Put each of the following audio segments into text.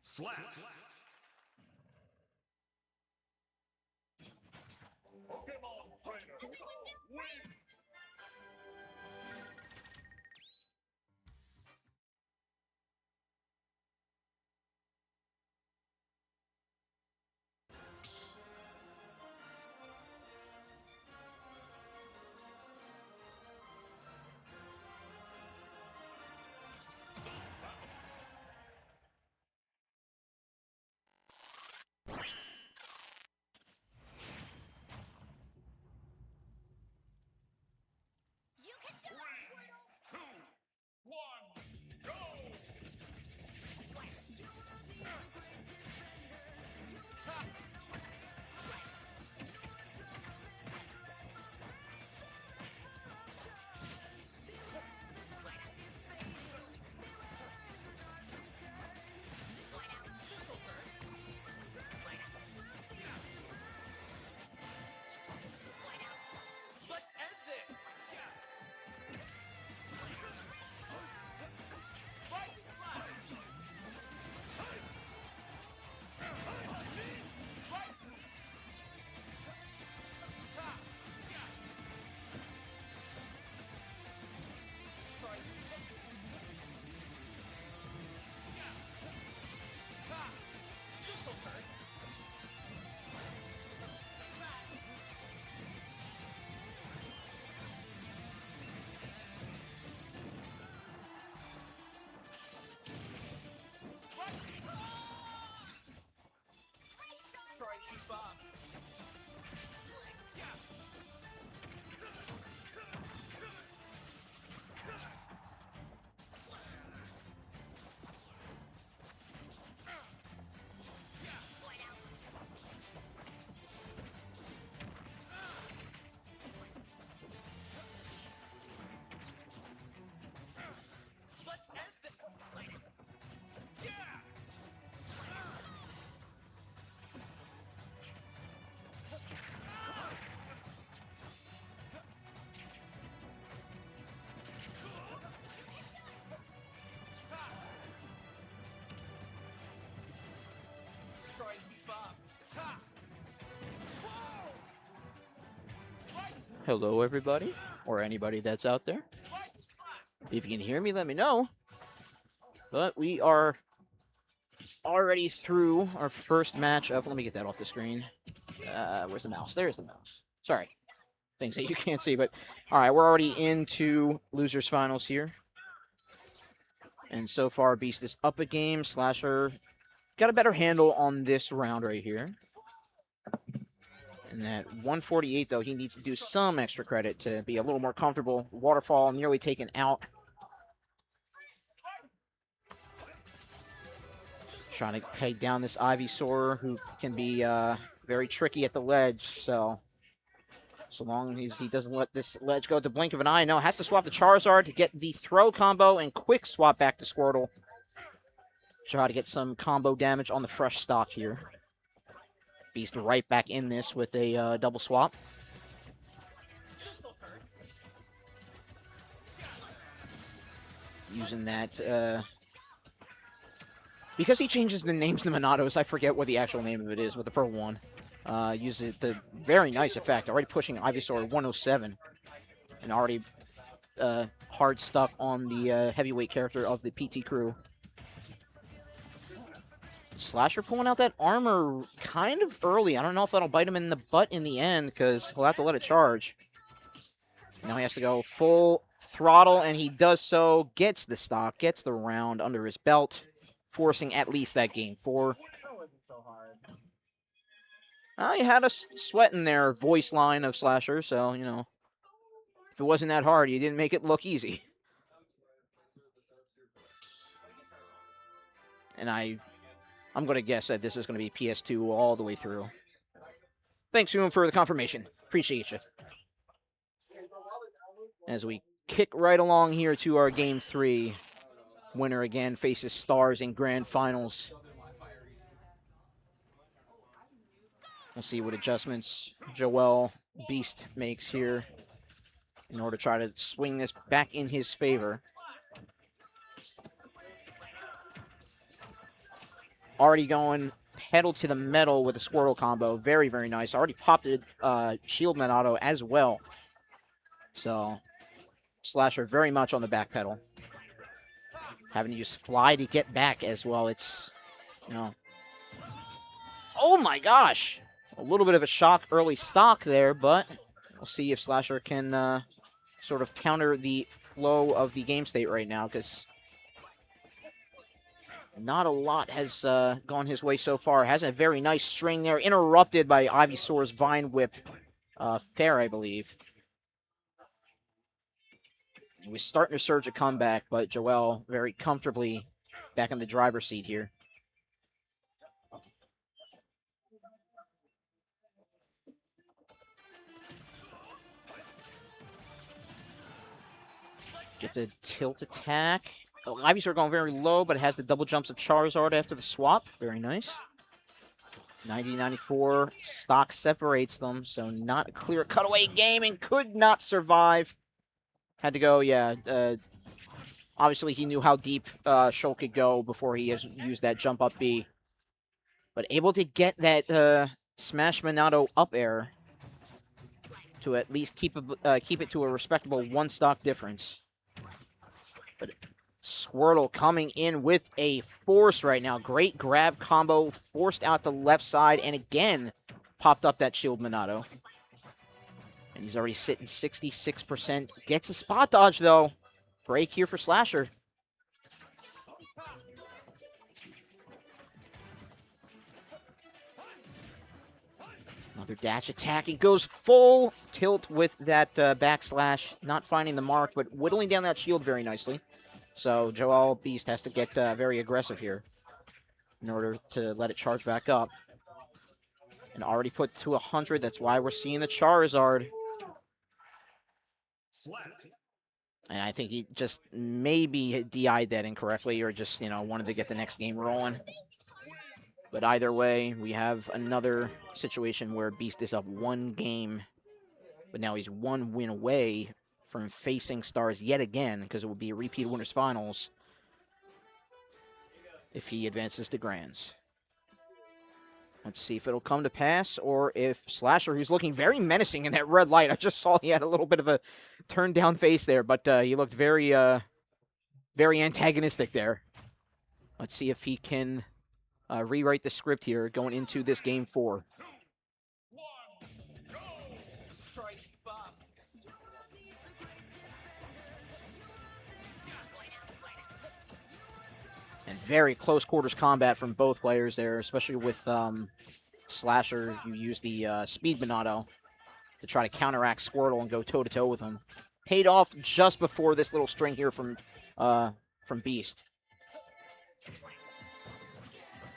Slap. Pokemon Trainer. Win. Hello, everybody, or anybody that's out there. If you can hear me, let me know. But we are already through our first match of... Let me get that off the screen. Where's the mouse? There's the mouse. Sorry. Things that you can't see, but... All right, we're already into losers finals here. And so far, Beast is up a game. Slasher got a better handle on this round right here. And at 148, though, he needs to do some extra credit to be a little more comfortable. Waterfall nearly taken out. Trying to peg down this Ivysaur, who can be very tricky at the ledge. So long as he doesn't let this ledge go at the blink of an eye. No, has to swap the Charizard to get the throw combo and quick swap back to Squirtle. Try to get some combo damage on the fresh stock here. Beast right back in this with a double swap. Using that, because he changes the names to Monatos, I forget what the actual name of it is with the Pro 1. Uses the very nice effect, already pushing Ivysaur 107. And already hard stuck on the heavyweight character of the PT crew. Slasher pulling out that armor kind of early. I don't know if that'll bite him in the butt in the end, because he'll have to let it charge. Now he has to go full throttle, and he does so. Gets the stock, gets the round under his belt, forcing at least that game 4. That wasn't so hard. You had a sweat in their voice line of Slasher, so, you know, if it wasn't that hard, you didn't make it look easy. And I'm going to guess that this is going to be PS2 all the way through. Thanks, Hume, for the confirmation. Appreciate you. As we kick right along here to our Game 3. Winner again faces Stars in Grand Finals. We'll see what adjustments Joel Beast makes here in order to try to swing this back in his favor. Already going pedal to the metal with a Squirtle combo. Very, very nice. Already popped a Shield Monado as well. So, Slasher very much on the back pedal. Having to use Fly to get back as well. It's, you know. Oh my gosh! A little bit of a shock early stock there, but we'll see if Slasher can sort of counter the flow of the game state right now, because not a lot has gone his way so far. Has a very nice string there, interrupted by Ivysaur's Vine Whip fair, I believe. He was starting to surge a comeback, but Joel very comfortably back in the driver's seat here. Gets a tilt attack. Oh, Ivysaur going very low, but it has the double jumps of Charizard after the swap. Very nice. 90-94. Stock separates them, so not a clear cutaway game and could not survive. Had to go, yeah. Obviously, he knew how deep Shulk could go before he has used that jump up B. But able to get that Smash Monado up air to at least keep it to a respectable one stock difference. But Squirtle coming in with a force right now. Great grab combo, forced out the left side, and again popped up that Shield Monado. And he's already sitting 66%. Gets a spot dodge, though. Break here for Slasher. Another dash attack. He goes full tilt with that backslash. Not finding the mark, but whittling down that shield very nicely. So Joel Beast has to get very aggressive here in order to let it charge back up. And already put to 100. That's why we're seeing the Charizard. And I think he just maybe DI'd that incorrectly, or just, you know, wanted to get the next game rolling. But either way, we have another situation where Beast is up one game, but now he's one win away from facing Stars yet again, because it will be a repeat winners finals if he advances to Grands. Let's see if it'll come to pass, or if Slasher, who's looking very menacing in that red light. I just saw he had a little bit of a turned down face there, but he looked very, very antagonistic there. Let's see if he can rewrite the script here going into this game 4. And very close quarters combat from both players there, especially with Slasher. You use the Speed Monado to try to counteract Squirtle and go toe-to-toe with him. Paid off just before this little string here from Beast.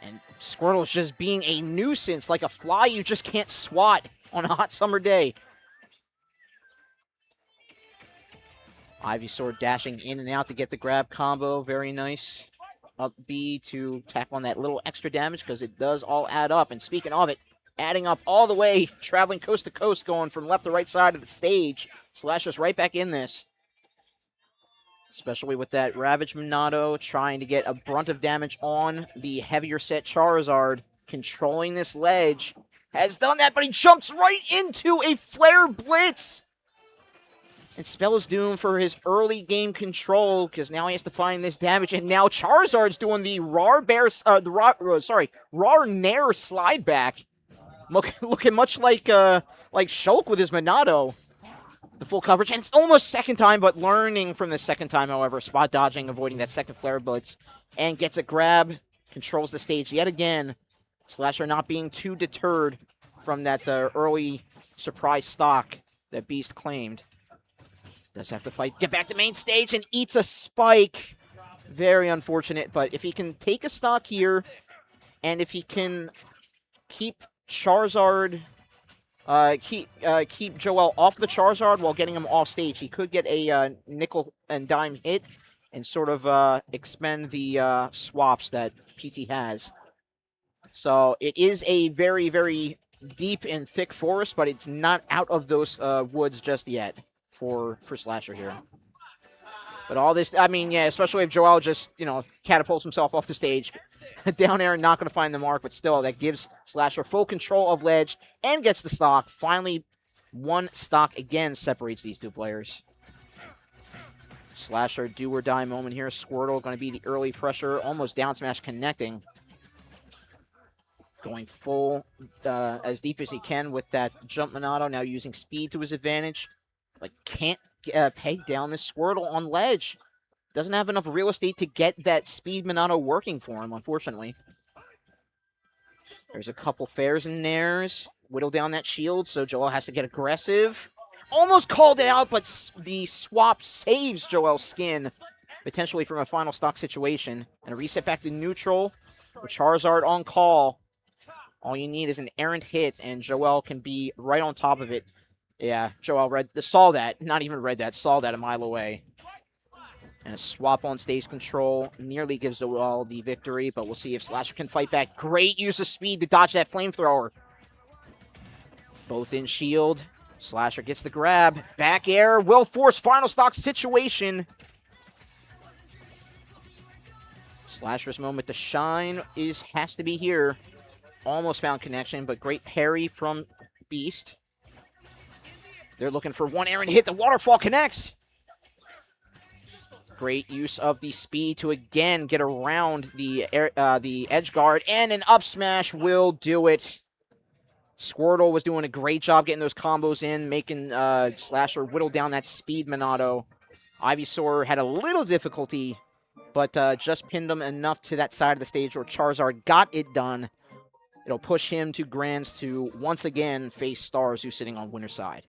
And Squirtle's just being a nuisance, like a fly you just can't swat on a hot summer day. Ivysaur dashing in and out to get the grab combo. Very nice. Up B to tack on that little extra damage, because it does all add up. And speaking of it, adding up all the way, traveling coast to coast, going from left to right side of the stage. Slasher's right back in this. Especially with that Ravage Monado, trying to get a brunt of damage on the heavier set Charizard. Controlling this ledge. Has done that, but he jumps right into a Flare Blitz. And spells doom for his early game control, because now he has to find this damage. And now Charizard's doing the Rar Nair slide back. Looking much like Shulk with his Monado. The full coverage, and it's almost second time, but learning from the second time, however. Spot dodging, avoiding that second Flare Blitz, and gets a grab. Controls the stage yet again. Slasher not being too deterred from that early surprise stock that Beast claimed. Does have to fight, get back to main stage, and eats a spike. Very unfortunate, but if he can take a stock here and if he can keep Charizard, keep Joel off the Charizard while getting him off stage, he could get a nickel and dime hit and sort of expend the swaps that PT has. So it is a very, very deep and thick forest, but it's not out of those woods just yet for Slasher here. But all this, I mean, yeah, especially if Joel just, catapults himself off the stage. Down air, not going to find the mark, but still, that gives Slasher full control of ledge and gets the stock. Finally, one stock again separates these two players. Slasher do or die moment here. Squirtle going to be the early pressure, almost down smash connecting. Going full as deep as he can with that jump Monado, now using speed to his advantage. But can't peg down this Squirtle on ledge. Doesn't have enough real estate to get that speed Monado working for him, unfortunately. There's a couple fairs and nairs. Whittle down that shield, so Joel has to get aggressive. Almost called it out, but the swap saves Joel's skin, potentially from a final stock situation. And a reset back to neutral with Charizard on call. All you need is an errant hit, and Joel can be right on top of it. Yeah, Joel saw that. Not even read that. Saw that a mile away. And a swap on stage control nearly gives Joel the victory, but we'll see if Slasher can fight back. Great use of speed to dodge that flamethrower. Both in shield. Slasher gets the grab. Back air will force final stock situation. Slasher's moment to shine has to be here. Almost found connection, but great parry from Beast. They're looking for one errant hit. The waterfall connects. Great use of the speed to again get around the edge guard, and an up smash will do it. Squirtle was doing a great job getting those combos in, making Slasher whittle down that speed Monado. Ivysaur had a little difficulty, but just pinned him enough to that side of the stage where Charizard got it done. It'll push him to Grands to once again face Stars, who's sitting on winner's side.